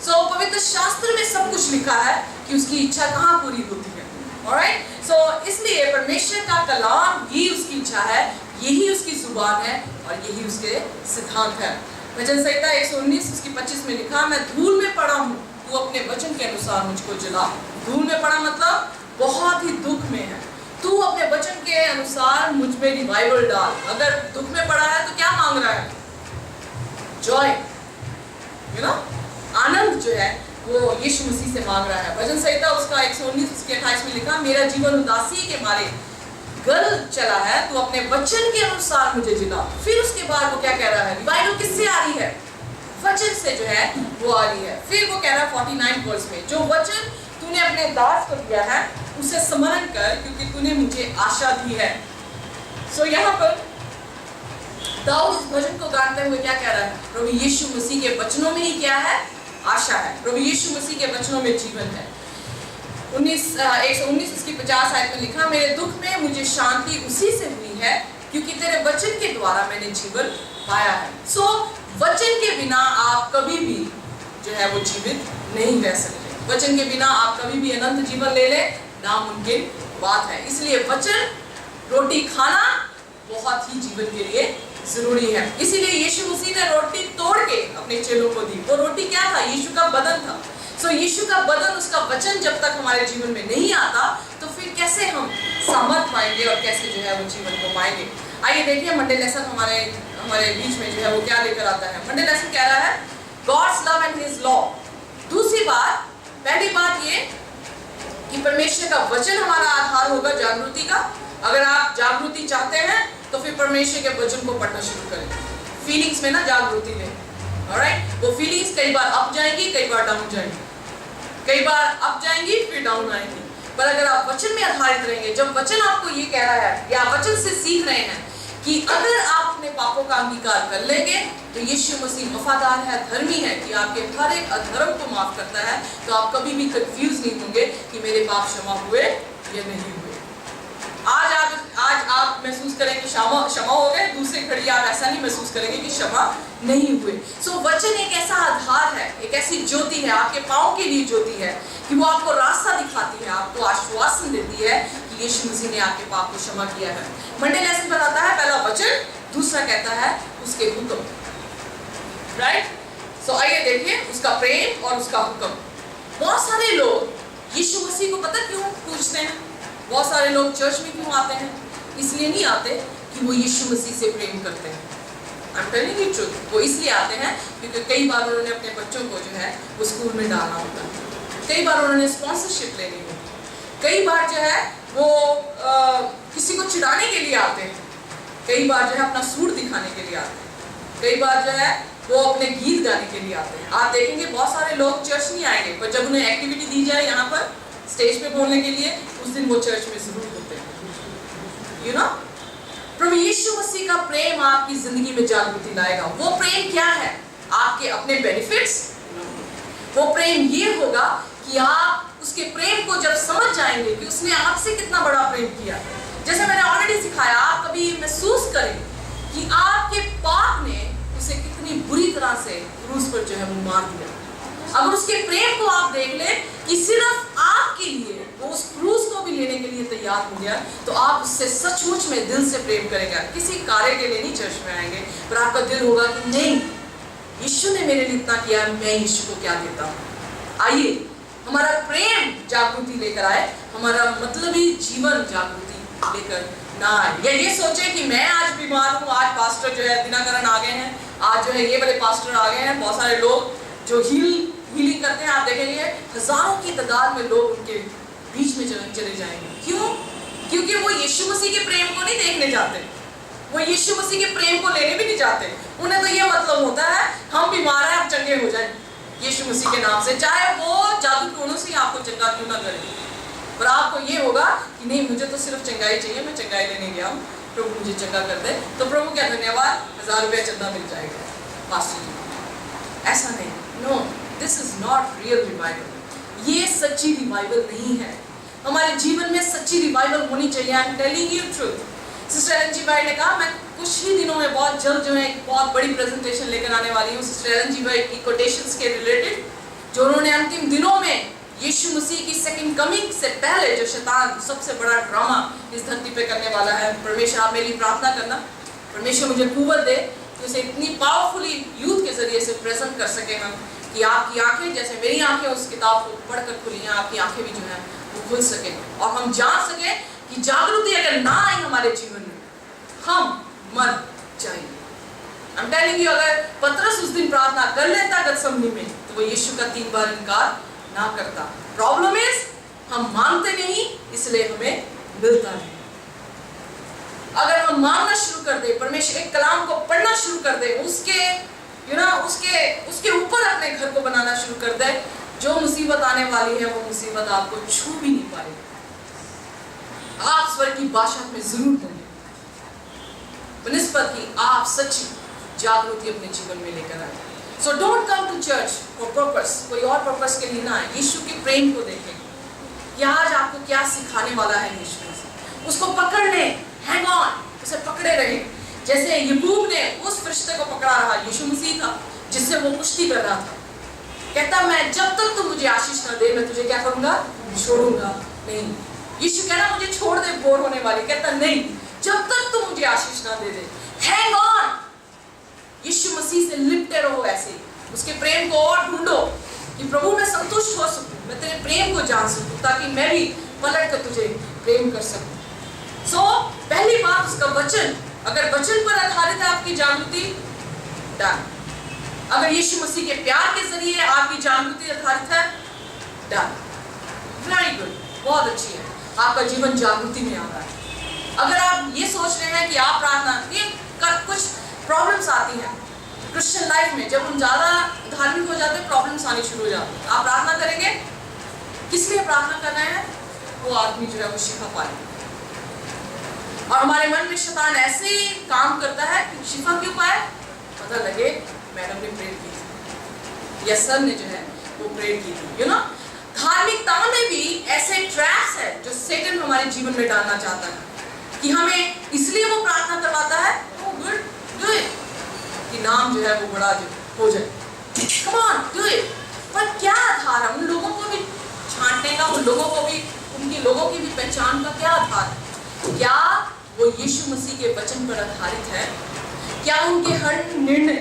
सो पवित्र शास्त्र में सब कुछ लिखा है कि उसकी इच्छा कहाँ पूरी होती है। ऑलराइट, सो इसलिए परमेश्वर का कलाम ही उसकी इच्छा है, यही उसकी जुबान है और यही उसके सिद्धांत है। भजन संहिता 119 उसकी 25 में लिखा, मैं धूल में पड़ा हूँ, तू अपने वचन के अनुसार मुझको जला। धूल में पड़ा मतलब बहुत ही दुख में है, तू अपने वचन के अनुसार मुझ में रिवाइवल डाल। अगर दुख में पड़ा है तो क्या मांग रहा है? जॉय, यू नो, आनंद जो है वो यीशु मसीह से मांग रहा है। भजन संहिता उसका 119 उसके 28 में लिखा, मेरा जीवन उदासी के मारे गल चला है, तू अपने वचन के अनुसार मुझे जिला। फिर उसके बाद वो क्या कह रहा है? रिवाइवल किससे आ रही है? वचन से जो है वो आ रही है। फिर वो कह रहा है 49 वर्स में, जो वचन तूने अपने दास को दिया है उसे स्मरण कर, क्योंकि तूने मुझे आशा दी है। सो यहाँ पर दाऊद इस भजन को गाते हुए क्या कह रहा है? प्रभु यीशु मसीह के वचनों में ही क्या है? आशा है। प्रभु यीशु मसीह के वचनों में जीवन है। 119 उसकी 50 आयत में लिखा, मेरे दुख में मुझे शांति उसी से हुई है क्योंकि तेरे वचन के द्वारा मैंने जीवन पाया है। सो वचन के बिना आप कभी भी जो है वो जीवित नहीं रह सकते। वचन के बिना आप कभी भी अनंत जीवन ले ले, नामुमकिन बात है। इसलिए वचन, रोटी खाना बहुत ही जीवन के लिए जरूरी है। इसीलिए यीशु मसीह ने रोटी तोड़ के अपने चेलों को दी। वो रोटी क्या था? यीशु का बदन था। सो यीशु का बदन, उसका वचन जब तक हमारे जीवन में नहीं आता तो फिर कैसे हम सामर्थ पाएंगे और कैसे जो है वो जीवन को पाएंगे। आइए देखिए मंडे लेसन हमारे बीच में जो है वो क्या लेकर आता है। मंडे लेसन कह रहा है God's love and his law. दूसरी बात, पहली बात ये कि परमेश्वर का वचन हमारा आधार होगा जागृति का। अगर आप जागृति चाहते हैं तो फिर परमेश्वर के वचन को पढ़ना शुरू करें। फीलिंग्स में ना जागृति में, ऑलराइट। वो फीलिंग्स कई बार अप जाएंगी, कई बार डाउन जाएंगी, कई बार अप जाएंगी फिर डाउन आएंगी। पर अगर आप वचन में आधारित रहेंगे, जब वचन आपको ये कह रहा है या वचन से सीख रहे हैं कि अगर आप अपने पापों का अंगीकार कर लेंगे तो यीशु मसीह वफादार है, धर्मी है कि आपके हर एक अधर्म को माफ करता है, तो आप कभी भी कंफ्यूज नहीं होंगे कि मेरे पाप क्षमा हुए या नहीं हुए। आज आप महसूस करेंगे क्षमा हो गए, दूसरी घड़ी आप ऐसा नहीं महसूस करेंगे कि क्षमा नहीं हुए। सो वचन एक ऐसा आधार है, एक ऐसी ज्योति है, आपके पाँव के लिए ज्योति है कि वो आपको रास्ता दिखाती है, आपको आश्वासन देती है कि यीशु मसीह ने आपके पाप को क्षमा किया है। मंडे लेसन बताता है पहला वचन, दूसरा कहता है उसके हुक्म, राइट। सो आइए देखिए उसका प्रेम और उसका हुक्म। बहुत सारे लोग यीशु मसीह को पता क्यों पूछते हैं? बहुत सारे लोग चर्च में क्यों आते हैं? इसलिए नहीं आते कि वो यीशु मसीह से प्रेम करते हैं। आई एम टेलिंग यू ट्रूथ, वो इसलिए आते हैं क्योंकि कई बार उन्होंने अपने बच्चों को जो है वो स्कूल में डालना होता है, कई बार उन्होंने स्पॉन्सरशिप लेनी होती है, कई बार जो है वो किसी को चिढ़ाने के लिए आते हैं, कई बार जो है अपना सूट दिखाने के लिए आते हैं, कई बार जो है वो अपने गीत गाने के लिए आते हैं। आप देखेंगे बहुत सारे लोग चर्च नहीं आएंगे, पर जब उन्हें एक्टिविटी दी जाए यहाँ पर स्टेज पे बोलने के लिए, उस दिन वो चर्च में जरूर होते हैं। यू नो, प्रभु यीशु मसीह का प्रेम आपकी जिंदगी में जागृति लाएगा। वो प्रेम क्या है? आपके अपने बेनिफिट्स। वो प्रेम ये होगा कि आप उसके प्रेम को जब समझ जाएंगे कि उसने आपसे कितना बड़ा प्रेम किया। जैसे मैंने ऑलरेडी सिखाया, आप कभी महसूस करें कि आपके पाप ने उसे कितनी बुरी तरह से क्रूस पर जो है वो मार दिया। अगर उसके प्रेम को आप देख लें कि सिर्फ आपके लिए वो उस क्रूस को भी लेने के लिए तैयार हो गया, तो आप उससे सचमुच में दिल से प्रेम करेंगे। किसी कार्य के लिए नहीं चर्च में आएंगे, पर आपका दिल होगा कि नहीं, यीशु ने मेरे लिए इतना किया, मैं यीशु को क्या देता हूँ। आइए हमारा प्रेम जागृति लेकर आए, हमारा मतलबी जीवन जागृति लेकर ना आए। या ये सोचे कि मैं आज बीमार हूँ, आज पास्टर जो है दिनाकरण आ गए हैं, आज जो है ये वाले पास्टर आ गए हैं। बहुत सारे लोग जो हीलिंग करते हैं, आप देखेंगे हजारों की तादाद में लोग उनके बीच में चले जाएंगे। क्यों? क्योंकि वो यीशु मसीह के प्रेम को नहीं देखने जाते, वो यीशु मसीह के प्रेम को लेने भी नहीं जाते। उन्हें तो ये मतलब होता है हम बीमार हैं, हम चंगे हो जाए यीशु मसीह के नाम से, चाहे वो जादू टोनों से आपको चंगा क्यों ना करे। पर आपको ये होगा कि नहीं, मुझे तो सिर्फ चंगाई चाहिए, मैं चंगाई लेने गया हूँ, प्रभु मुझे चंगा कर दे, तो प्रभु क्या धन्यवाद, 1000 रुपया चंदा मिल जाएगा पास्टर जी। ऐसा नहीं, no, this is not real revival. ये सच्ची रिवाइवल नहीं है। हमारे जीवन में सच्ची रिवाइवल होनी चाहिए। I am telling you truth. Sister Alan ji भाई ने कहा मैं कुछ ही दिनों में बहुत जल्द जो है एक बहुत बड़ी प्रेजेंटेशन लेकर आने वाली हूँ सिस्टर एलन जी भाई की कोटेशंस के रिलेटेड, जो उन्होंने अंतिम दिनों में यीशु मसीह की सेकंड कमिंग से पहले जो शैतान सबसे बड़ा ड्रामा इस धरती पे करने वाला है। परमेश्वर आप मेरी प्रार्थना करना, परमेश्वर मुझे कुव्वत दे कि उसे इतनी पावरफुली यूथ के जरिए से प्रेजेंट कर सके हम कि आपकी आंखें जैसे मेरी आंखें उस किताब को पढ़कर खुली हैं, आपकी आंखें भी जो है वो खुल सके और हम जान सके कि जागृति अगर ना आई हमारे जीवन में हम मर जाएंगे। आई एम टेलिंग यू, अगर पतरस उस दिन प्रार्थना कर लेता गतसमनी में तो वो यीशु का 3 बार इनकार ना करता। प्रॉब्लम इज हम मानते नहीं, इसलिए हमें मिलता नहीं। अगर हम मानना शुरू कर दे, परमेश्वर के कलाम को पढ़ना शुरू कर दे, उसके ऊपर अपने घर को बनाना शुरू कर दे, जो मुसीबत आने वाली है वो मुसीबत आपको छू भी नहीं पाएगी। आप स्वर्ग की भाषा में जरूर होंगे बनिस्बत की आप सच्ची जागृति अपने जीवन में लेकर आए। So don't come to church for purpose, कोई और पर्पस के लिए ना आए। यीशु के प्रेम को देखें कि आज आपको क्या सिखाने वाला है यीशु, उसको पकड़ ले, हैंग ऑन, उसे पकड़े रहे। जैसे याकूब ने उस फरिश्ते को पकड़ा रहा, यीशु मसीह था जिससे वो कुश्ती कर रहा था, कहता मैं जब तक तू मुझे आशीष ना दे मैं तुझे क्या करूंगा, छोड़ूंगा नहीं। यीशु कहना मुझे छोड़ दे बोर होने वाली, कहता नहीं, जब तक तू मुझे आशीष ना दे दे, हैंग ऑन, यीशु मसीह से लिपटे रहो। ऐसे उसके प्रेम को और ढूंढो कि प्रभु मैं संतुष्ट हो सकूं, मैं तेरे प्रेम को जान सकूं, ताकि मैं भी पलट कर तुझे प्रेम कर सकूं। सो पहली बात उसका वचन, अगर वचन पर आधारित है आपकी जागृति, डन। अगर यीशु मसीह के प्यार के जरिए आपकी जागृति आधारित है, डन, वेरी गुड। बहुत अच्छी है, आपका जीवन जागृति में आ रहा है। अगर आप ये सोच रहे हैं कि आप प्रार्थना, ये कुछ प्रॉब्लम्स आती हैं क्रिश्चियन लाइफ में, जब हम ज़्यादा धार्मिक हो जाते हैं प्रॉब्लम्स आनी शुरू हो जाती हैं। आप प्रार्थना करेंगे, किस लिए प्रार्थना कर रहे हैं? वो आदमी जो है वो शिफा पाए। और हमारे मन में शैतान ऐसे ही काम करता है कि शिफा क्यों पाए? पता लगे मैडम ने प्रेयर की थी या सर ने जो है वो प्रेयर की थी। यू नो, धार्मिकता में भी ऐसे ट्रैप्स है जो सैतान हमारे जीवन में डालना चाहता है कि हमें इसलिए वो प्रार्थना करवाता है, oh good, do it, कि नाम जो है वो बड़ा जो हो जाए, come on, do it। पर क्या आधार है? उन लोगों को भी छांटने का, उन लोगों को भी, उनके लोगों की भी पहचान का क्या आधार है? क्या वो यीशु मसीह के वचन पर आधारित है? क्या उनके हर निर्णय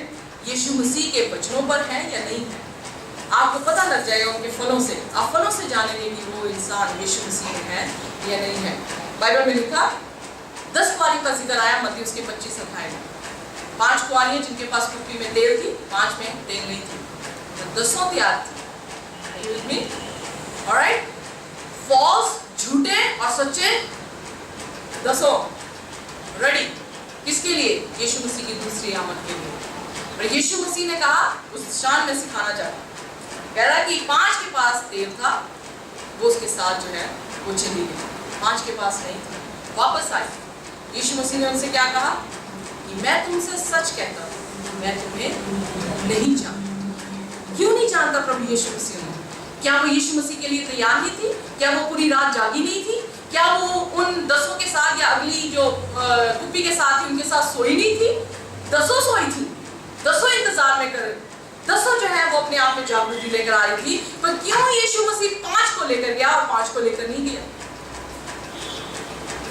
यीशु मसीह के वचनों पर है या नहीं है? आपको पता लग जाएगा उनके फलों से। आप फलों से जानेंगे कि वो इंसान यीशु मसीह में है या नहीं है। बाइबल में लिखा 10 कुआरियों का जिक्र आया मत्ती उसके 25 अध्याय में। 5 कुआरियां जिनके पास कुप्पी में तेल थी, 5 में तेल नहीं थी, तो 10 तैयार थी। ऑलराइट, फॉल्स, झूठे और सच्चे 10 रेडी किसके लिए? यीशु मसीह की दूसरी आमद के लिए। और यीशु मसीह ने कहा, उस शान में सिखाना चाहता, कह रहा कि 5 के पास तेल था, वो उसके साथ जो है वो चली गई। 5 के पास नहीं था, वापस आई। यीशु मसीह ने उनसे क्या कहा कि मैं तुमसे सच कहता हूँ, मैं तुम्हें नहीं जानता। क्यों नहीं जानता प्रभु यीशु मसीह ने? क्या वो यीशु मसीह के लिए तैयार नहीं थी? क्या वो पूरी रात जागी नहीं थी? क्या वो उन 10 के साथ या अगली जो कुप्पी के साथ थी उनके साथ सोई नहीं थी? 10 सोई थी, 10 इंतजार में कर, 10 जो है वो अपने आप में जागृति लेकर आ रही थी। पर क्यों यीशु मसीह 5 को लेकर गया और 5 को लेकर नहीं गया?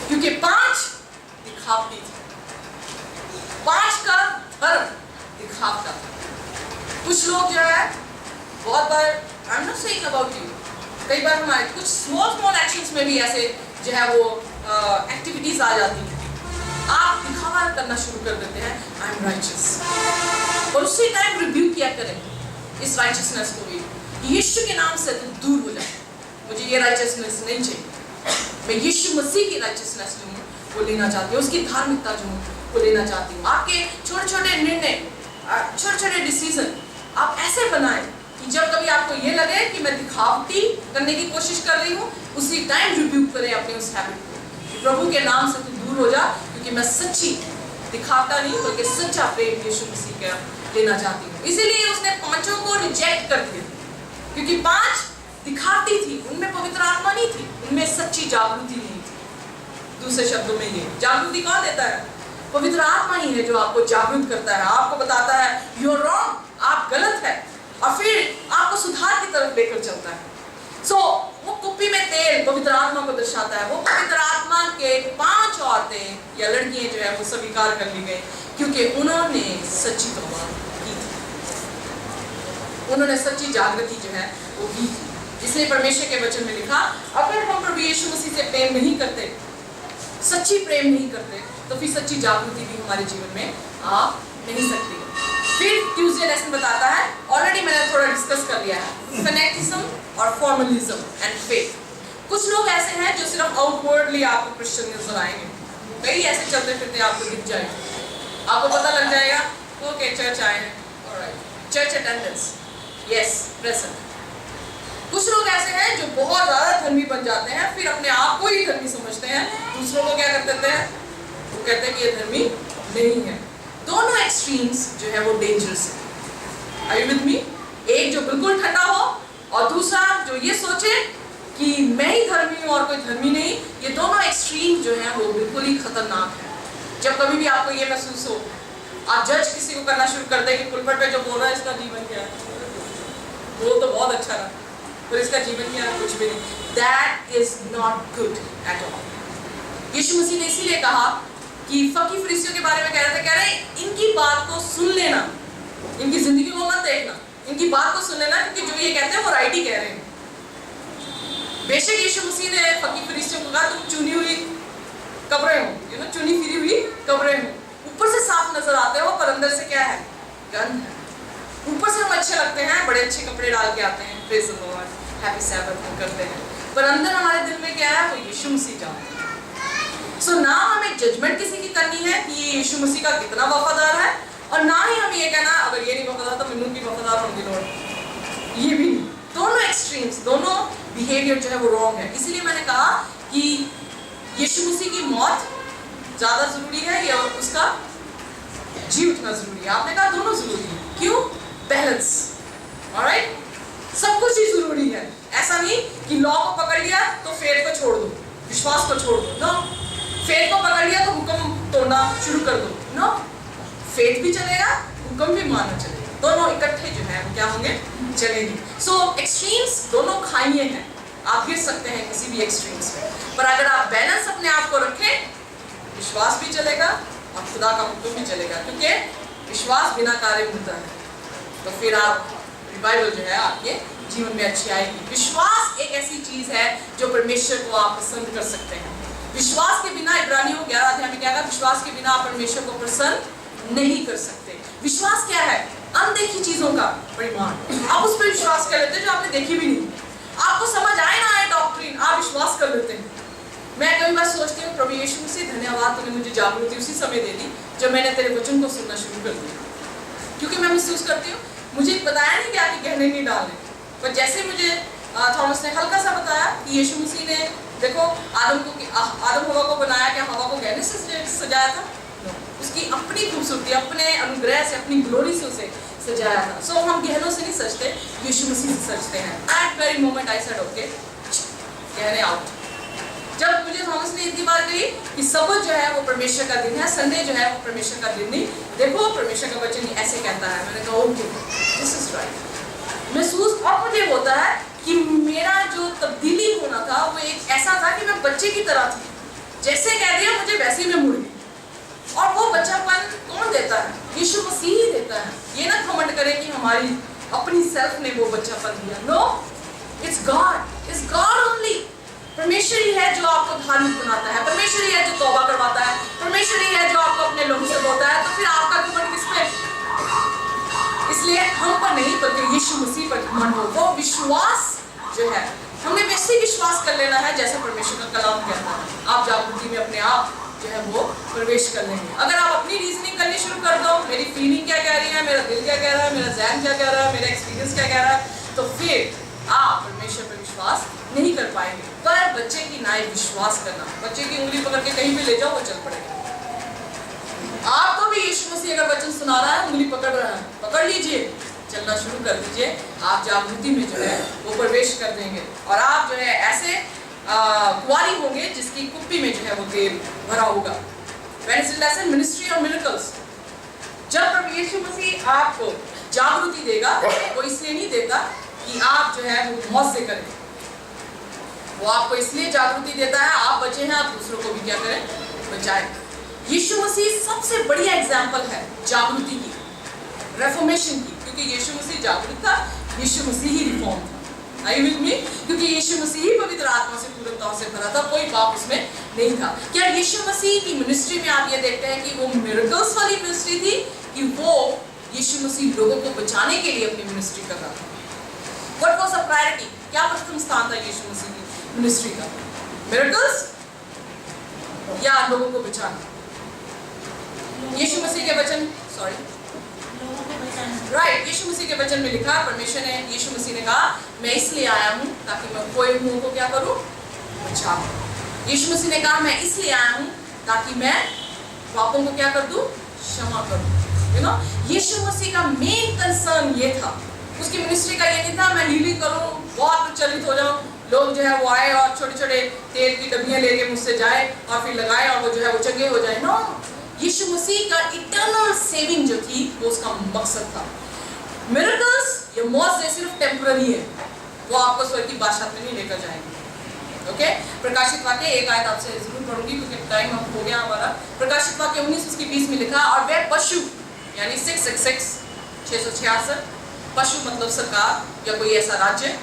क्योंकि 5 दिखावटी थी, 5 का धर्म दिखावटा था। कुछ लोग जो है बहुत बार, I am not saying about you, कई बार हमारे कुछ स्मॉल एक्शंस में भी ऐसे जो है वो एक्टिविटीज आ जाती हैं। आप दिखावा करना शुरू कर देते हैं, आई एम राइचस, और उसी टाइम रिब्यूक किया करें इस राइचसनेस को भी कि यीशु के नाम से तुम दूर हो जाए, मुझे ये राइचसनेस नहीं चाहिए। मैं यीशु मसीह की राइचसनेस जो हूँ वो लेना चाहती हूँ, उसकी धार्मिकता जो हूँ वो लेना चाहती हूँ। आपके छोटे छोटे निर्णय, छोटे छोटे डिसीजन आप ऐसे बनाएं कि जब कभी आपको ये लगे कि मैं दिखावटी करने की कोशिश कर रही हूँ, उसी टाइम रिब्यूक करें अपने उस हैबिट को, प्रभु के नाम से तू दूर हो जा, क्योंकि मैं सच्ची दिखावटा नहीं बल्कि सच्चा प्रेम यीशु मसीह का लेना चाहती हूँ। इसीलिए उसने 5 को रिजेक्ट कर दिया, क्योंकि 5 दिखावटी थी, उनमें पवित्र आत्मा नहीं थी, उनमें सच्ची जागृति नहीं थी। दूसरे शब्दों में ये जागृति कौन देता है? पवित्र आत्मा ही है जो आपको जागृत करता है, आपको बताता है यू आर रॉन्ग, आप गलत है, और फिर आपको सुधार की तरफ लेकर चलता है। वो कुप्पी में तेल पवित्र आत्मा को दर्शाता है। वो पवित्र आत्मा के 5 औरतें या लड़कियां जो है वो स्वीकार कर ली गई, क्योंकि उन्होंने सच्ची तौबा की थी, उन्होंने सच्ची जागृति जो है वो की थी। इसलिए परमेश्वर के वचन में लिखा, अगर हम प्रभु यीशु मसीह से प्रेम नहीं करते, सच्ची प्रेम नहीं करते, तो फिर सच्ची जागृति भी हमारे जीवन में आ नहीं सकती। फिर ट्यूसडे लेसन बताता है, ऑलरेडी मैंने थोड़ा डिस्कस कर लिया है, फैनेटिज्म और फॉर्मलिज्म एंड फेथ। कुछ लोग ऐसे हैं जो सिर्फ आउटवर्डली आपको क्रिश्चियन नजर आएंगे, कई ऐसे चलते फिरते आपको दिख जाएंगे, आपको पता लग जाएगा ओके चर्च आए हैं, alright, church attendance, yes present. कुछ लोग ऐसे हैं जो बहुत ज्यादा धर्मी बन जाते हैं, फिर अपने आप को ही धर्मी समझते हैं, दूसरों को क्या कर देते हैं, वो कहते हैं कि ये धर्मी नहीं है। दोनों एक्सट्रीम्स जो है वो डेंजरस है। Are you with me? एक जो बिल्कुल ठंडा हो और दूसरा जो ये सोचे कि मैं ही धर्मी हूँ और कोई धर्मी नहीं, ये दोनों एक्सट्रीम जो है वो बिल्कुल ही खतरनाक है। जब कभी भी आपको ये महसूस हो, आप जज किसी को करना शुरू कर दें कि पुलपट पे जो बोल रहा है इसका जीवन क्या है, वो तो बहुत अच्छा रहा, पर इसका जीवन क्या है, कुछ भी नहीं। That is not good at all। यीशु मसीह ने इसीलिए कहा कि फकी फरीसियों के बारे में कह रहे इनकी बात को सुन लेना, इनकी जिंदगी को मत देखना, इनकी बात को सुन लेना, क्योंकि जो ये कहते हैं वो राइट ही कह रहे हैं। बेशक यीशु मसीह ने फकी फरीसियों को कहा तुम चुनी हुई कब्रें हो, चुनी फिरी हुई कब्रें हो, ऊपर से साफ नजर आते हो पर अंदर से क्या है, गंध है। ऊपर से हम अच्छे लगते हैं, बड़े अच्छे कपड़े डाल के आते हैं, praise the Lord, happy Sabbath हम करते हैं, पर अंदर हमारे दिल में क्या है, वो यीशु मसीह जानते हैं। सो ना हमें जजमेंट किसी की करनी है कि ये यीशु मसीह का कितना वफादार है, और ना ही हम ये कहना अगर ये नहीं वफादार तो मैनू की वफादार होंगे लोग, ये भी नहीं। दोनों एक्सट्रीम्स, दोनों बिहेवियर जो है वो रॉन्ग है। इसीलिए मैंने कहा कि यीशु मसीह की मौत ज़्यादा ज़रूरी है या उसका जी उठना ज़रूरी है? आपने कहा दोनों ज़रूरी है। क्यों? बैलेंस। ऑलराइट, सब कुछ ही ज़रूरी है। ऐसा नहीं कि लॉ को पकड़ लिया तो फेथ को छोड़ दो, विश्वास को छोड़ दो। नो, फेथ को पकड़ लिया तो हुक्म तोड़ना शुरू कर दो। नो, फेथ भी चलेगा, हुक्म भी मानना चलेगा, दोनों इकट्ठे जो है वो क्या होंगे, चलेंगे। सो एक्सट्रीम्स दोनों खाइए हैं, आप गिर सकते हैं किसी भी एक्सट्रीम्स में, पर अगर आप बैलेंस अपने आप को रखें, विश्वास भी चलेगा और खुदा का हुक्म भी चलेगा, क्योंकि विश्वास बिना कार्य होता है। तो फिर आप रिवाइवल जो है आपके जीवन में अच्छी आएगी। विश्वास एक ऐसी चीज है जो परमेश्वर को आप पसंद कर सकते हैं। विश्वास के बिना, इब्रानियों 11 अध्याय में क्या कहा, विश्वास के बिना आप परमेश्वर को प्रसन्न नहीं कर सकते। विश्वास क्या है? अनदेखी चीजों का परिमाण। आप उस पर विश्वास कर लेते हैं जो आपने देखी भी नहीं, आपको समझ आए ना आए डॉक्ट्रिन, आप विश्वास कर लेते हैं। मैं कई बार सोचती हूँ प्रभु यीशु मसीह धन्यवाद, तूने मुझे जागृति उसी समय दे दी जब मैंने तेरे वचन को सुनना शुरू कर दिया, क्योंकि मैं महसूस करती हूँ मुझे बताया नहीं गया कि गहने नहीं डालने, पर जैसे मुझे थॉमस ने हल्का सा बताया कि यीशु मसीह ने देखो आदम हवा को बनाया, क्या हवा को गहने से सजाया था? उसकी अपनी खूबसूरती, अपने अनुग्रह से, अपनी ग्लोरी से उसे सजाया था। सो हम गहनों से नहीं सजते, यीशु मसीह से सजते हैं। At very moment I said okay, गहने आउट। जब मुझे थॉमस ने इतनी बार कही कि सबत जो है वो परमेश्वर का दिन है, संडे जो है वो परमेश्वर का दिन नहीं, देखो परमेश्वर का वचन ऐसे कहता है, मैंने कहा ओके दिस इज राइट। महसूस अब मुझे होता है कि मेरा जो तब्दीली होना था वो एक ऐसा था कि मैं बच्चे की तरह थी, जैसे कह दिया मुझे वैसे ही मैं मुड़ गई। और वो बच्चापन कौन देता है? यीशु मसीह ही देता है। ये ना घमंड करें कि हमारी अपनी सेल्फ ने वो बच्चापन दिया। No, it's God only. परमेश्वर ही है जो आपको धार्मिक बनाता है, परमेश्वर ही है जो तौबा करवाता है, परमेश्वर ही है जो आपको अपने लोगों से बोलता है। तो फिर आपका घमंड किस पे? इसलिए हम पर नहीं बल्कि यीशु मसीह पर घमंड हो। वो विश्वास जो है हमने वैसे ही विश्वास कर लेना है जैसे परमेश्वर का कलाम कहता है। आप जागृति में अपने आप जो है वो प्रवेश कर लेंगे। अगर आप अपनी रीजनिंग करनी शुरू कर दो, मेरी फीलिंग क्या कह रही है, मेरा दिल क्या कह रहा है, मेरा ज़हन क्या कह रहा है, मेरा एक्सपीरियंस क्या कह रहा है, तो फिर आप परमेश्वर पर विश्वास नहीं कर पाएंगे। पर बच्चे की नाई विश्वास करना, बच्चे की उंगली पकड़ के कहीं भी ले जाओ वो चल पड़ेगा। आपको भी यीशु मसीह अगर वचन सुना रहा है, उंगली पकड़ रहा है, पकड़ लीजिए, चलना शुरू कर दीजिए। आप जागृति में जो है वो प्रवेश कर देंगे और आप जो है ऐसे कुंवारी होंगे जिसकी कुप्पी में जो है वो तेल भरा होगा। लेसन मिनिस्ट्री और मिरेकल्स। जब प्रभु यीशु मसीह आपको जागृति देगा, वो इसलिए नहीं देता कि आप जो है वो मौज से करें, वो आपको इसलिए जागृति देता है आप बचे हैं, आप दूसरों को भी क्या करें, बचाएं। यीशु मसीह सबसे बढ़िया एग्जाम्पल है जागृति की, रेफॉर्मेशन की, क्योंकि यीशु मसीह जागृत था, यीशु मसीह ही रिफॉर्म था। Are you with me? क्योंकि यीशु मसीह ही पवित्र आत्मा से पूर्णता से भरा था, कोई पाप उसमें नहीं था। क्या यीशु मसीह की मिनिस्ट्री में आप ये देखते हैं कि वो मिरेकल्स वाली मिनिस्ट्री थी कि वो यीशु मसीह लोगों को बचाने के लिए अपनी मिनिस्ट्री कर रहा था? What was the priority? क्या प्रथम स्थान था यीशु मसीह की मिनिस्ट्री का? मिरेकल्स या लोगों को बचाना? यीशु मसीह के वचन राइट, यीशु मसीह के वचन में लिखा, परमेश्वर ने, यीशु मसीह ने कहा मैं इसलिए आया हूँ ताकि मैं खोए हुओं को क्या करूँ, बचाऊं। यीशु मसीह ने कहा मैं इसलिए आया हूँ ताकि मैं पापों को क्या कर दूं, क्षमा करूं। यू नो, यीशु मसीह का मेन कंसर्न ये था, उसकी मिनिस्ट्री का ये नहीं था मैं हीलिंग करूं, बहुत प्रचलित हो जाऊं, लोग जो है वो आए और छोटे छोटे तेल की डब्बियां लेके मुझसे जाए और फिर लगाए और वो जो है वो चंगे हो जाए। नो, यीशु मसीह का इटर्नल सेविंग जो थी वो उसका मकसद था। मिरेकल्स या मौत सिर्फ टेम्पररी है, वो आपको स्वर्ग की बादशाह में नहीं लेकर जाएंगे। ओके, प्रकाशित वाक्य एक आयत आपसे जरूर पढ़ूंगी क्योंकि टाइम अब हो गया हमारा। प्रकाशित वाक्य 19:20 में लिखा, और वह पशु यानी 666 पशु मतलब सरकार या कोई ऐसा राज्य,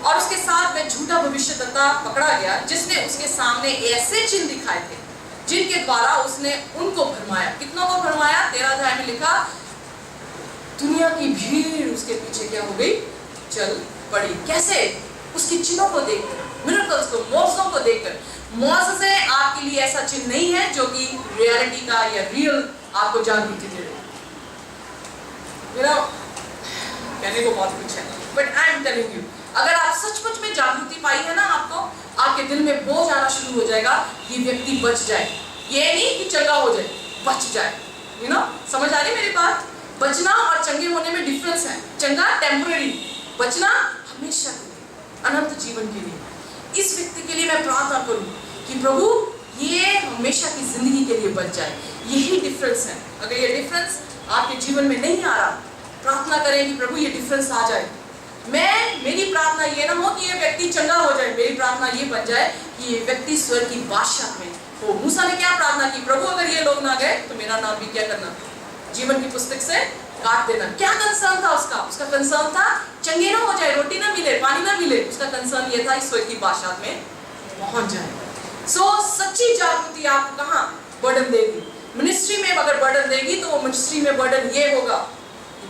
और उसके साथ वह झूठा भविष्यद्वक्ता पकड़ा गया जिसने उसके सामने ऐसे चिन्ह दिखाए थे जिनके द्वारा उसने उनको भरमाया। कितनों को भरमाया? 13 अध्याय में लिखा, दुनिया की भीड़ उसके पीछे क्या हो गई, चल पड़ी। कैसे? उसके चिन्हों को देखकर, मिरेकल्स को, मौजों को देखकर। मौजज़े आपके लिए ऐसा चिन्ह नहीं है जो कि रियलिटी का या रियल आपको जागृति दे रहे। कहने को बहुत कुछ है, but I am telling you, अगर आप सचमुच में जागृति पाई है ना, आपके दिल में बोझ आना शुरू हो जाएगा, ये व्यक्ति बच जाए। ये नहीं कि चंगा हो जाए, बच जाए। समझ आ रही मेरी बात? बचना और चंगे होने में डिफरेंस है। चंगा टेम्पररी, बचना हमेशा के लिए, अनंत जीवन के लिए। इस व्यक्ति के लिए मैं प्रार्थना करूं कि प्रभु ये हमेशा की जिंदगी के लिए बच जाए। यही डिफरेंस है। अगर ये डिफरेंस आपके जीवन में नहीं आ रहा, प्रार्थना करें कि प्रभु ये डिफरेंस आ जाए। मेरी प्रार्थना ये ना हो कि ये व्यक्ति चंगा हो जाए, मेरी प्रार्थना ये बन जाए कि ये व्यक्ति स्वर्ग की बादशाह में हो। मूसा ने क्या प्रार्थना की? प्रभु अगर ये लोग ना गए तो मेरा नाम भी क्या करना, जीवन की पुस्तक से काट देना। क्या कंसर्न था उसका कंसर्न था चंगे ना हो जाए, रोटी ना मिले, पानी ना मिले। उसका कंसर्न ये था स्वर्ग की बादशाह में पहुंच जाए। सच्ची जागृति आपको कहाँ बर्डन देगी? मिनिस्ट्री में अगर बर्डन देगी तो वो मिनिस्ट्री में बर्डन ये होगा,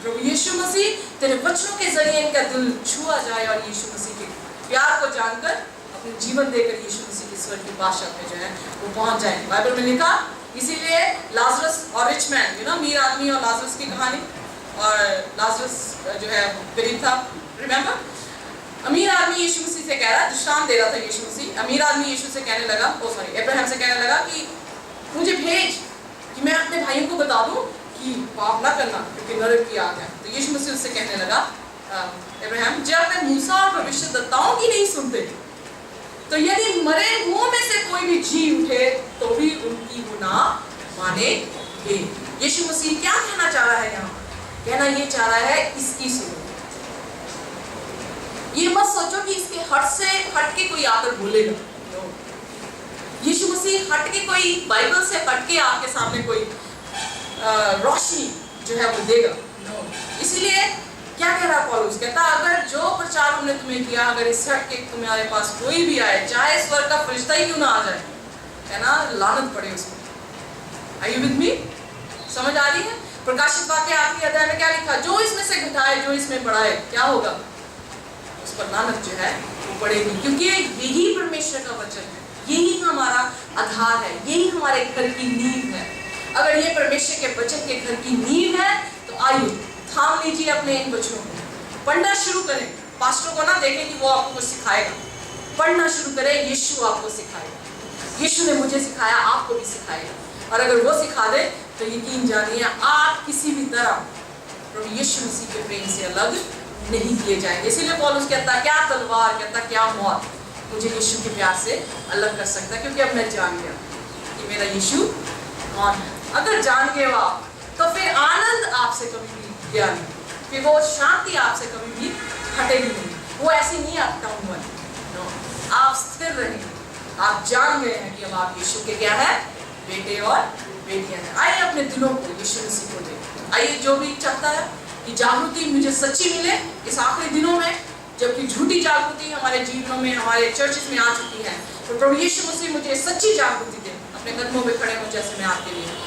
प्रभु यीशु मसीह तेरे वचनों के जरिए इनका दिल छुआ जाए और यीशु मसीह के प्यार को जानकर अपने जीवन देकर यीशु मसीह के स्वर्ग की बादशाह में जो है वो पहुंच जाए। बाइबल में लिखा, इसीलिए लाजरस और रिच मैन, अमीर आदमी और लाजरस की कहानी, और लाजरस जो है गरीब था, रिमेंबर? अमीर आदमी यीशु मसीह से कह रहा, दृष्टांत दे रहा था यीशु मसीह। अमीर आदमी यीशु से कहने लगा, अब्राहम से कहने लगा कि मुझे भेज कि मैं अपने भाइयों को बता दूं कि पाप ना करना क्योंकि नरक की आग है। तो यीशु मसीह उससे कहने लगा, अब्राहम, जब मैं मूसा और भविष्यद्वक्ताओं की नहीं सुनते, तो यदि मरे हुओं में से कोई भी जी उठे तो भी उनकी गुनाह मानेंगे। यीशु मसीह क्या कहना चाह रहा है यहाँ? कहना ये चाह रहा है इसकी सुनो। ये मत सोचो कि इसके हट के कोई आकर बोलेगा। यीशु मसीह हट के कोई बाइबल से हट के आपके सामने कोई रोशनी जो है वो देगा। इसीलिए क्या कह रहा पौलुस? कहता अगर जो प्रचार हमने तुम्हें किया, अगर इस हट के तुम्हारे पास कोई भी आए, चाहे स्वर्ग का फरिश्ता ही क्यों ना आ जाए, है ना, लानत पड़े उसको। Are you with me? समझ आ रही है? प्रकाशित वाक्य आखिरी अध्याय में क्या लिखा? जो इसमें से घटाए, जो इसमें बढ़ाए, क्या होगा? उस पर लानत जो है वो पड़ेगी, क्योंकि यही परमेश्वर का वचन है, यही हमारा आधार है, यही हमारे घर की नींव है। अगर ये परमेश्वर के वचन के घर की नींव है तो आइए थाम लीजिए अपने इन वचनों को, पढ़ना शुरू करें। पास्टर को ना देखें कि वो आपको कुछ सिखाएगा, पढ़ना शुरू करें। यीशु आपको सिखाएगा, यीशु ने मुझे सिखाया, आपको भी सिखाएगा। और अगर वो सिखा दे तो यकीन जानिए आप किसी भी तरह प्रभु यीशु मसीह के प्रेम से अलग नहीं किए जाएंगे। इसीलिए पौलुस कहता क्या तलवार, कहता क्या मौत मुझे यीशु के प्यार से अलग कर सकता है, क्योंकि अब मैं जान गया कि मेरा यीशु कौन है। अगर जान गए हो आप तो फिर आनंद आपसे कभी भी गया नहीं, फिर वो शांति आपसे कभी भी हटेगी नहीं। वो ऐसी नहीं आप डाउन वाली, आप स्थिर रहेंगे। आप जान गए हैं कि अब आप यीशु के क्या है, बेटे और बेटियां हैं। आइए अपने दिलों को यीशु मसीह को दें। आइए जो भी चाहता है कि जागृति मुझे सच्ची मिले इस आखिरी दिनों में, जबकि झूठी जागृति हमारे जीवनों में, हमारे चर्चेस में आ चुकी है, तो प्रभु यीशु मसीह मुझे सच्ची जागृति दे। अपने कदमों में खड़े हो जैसे मैं आपके लिए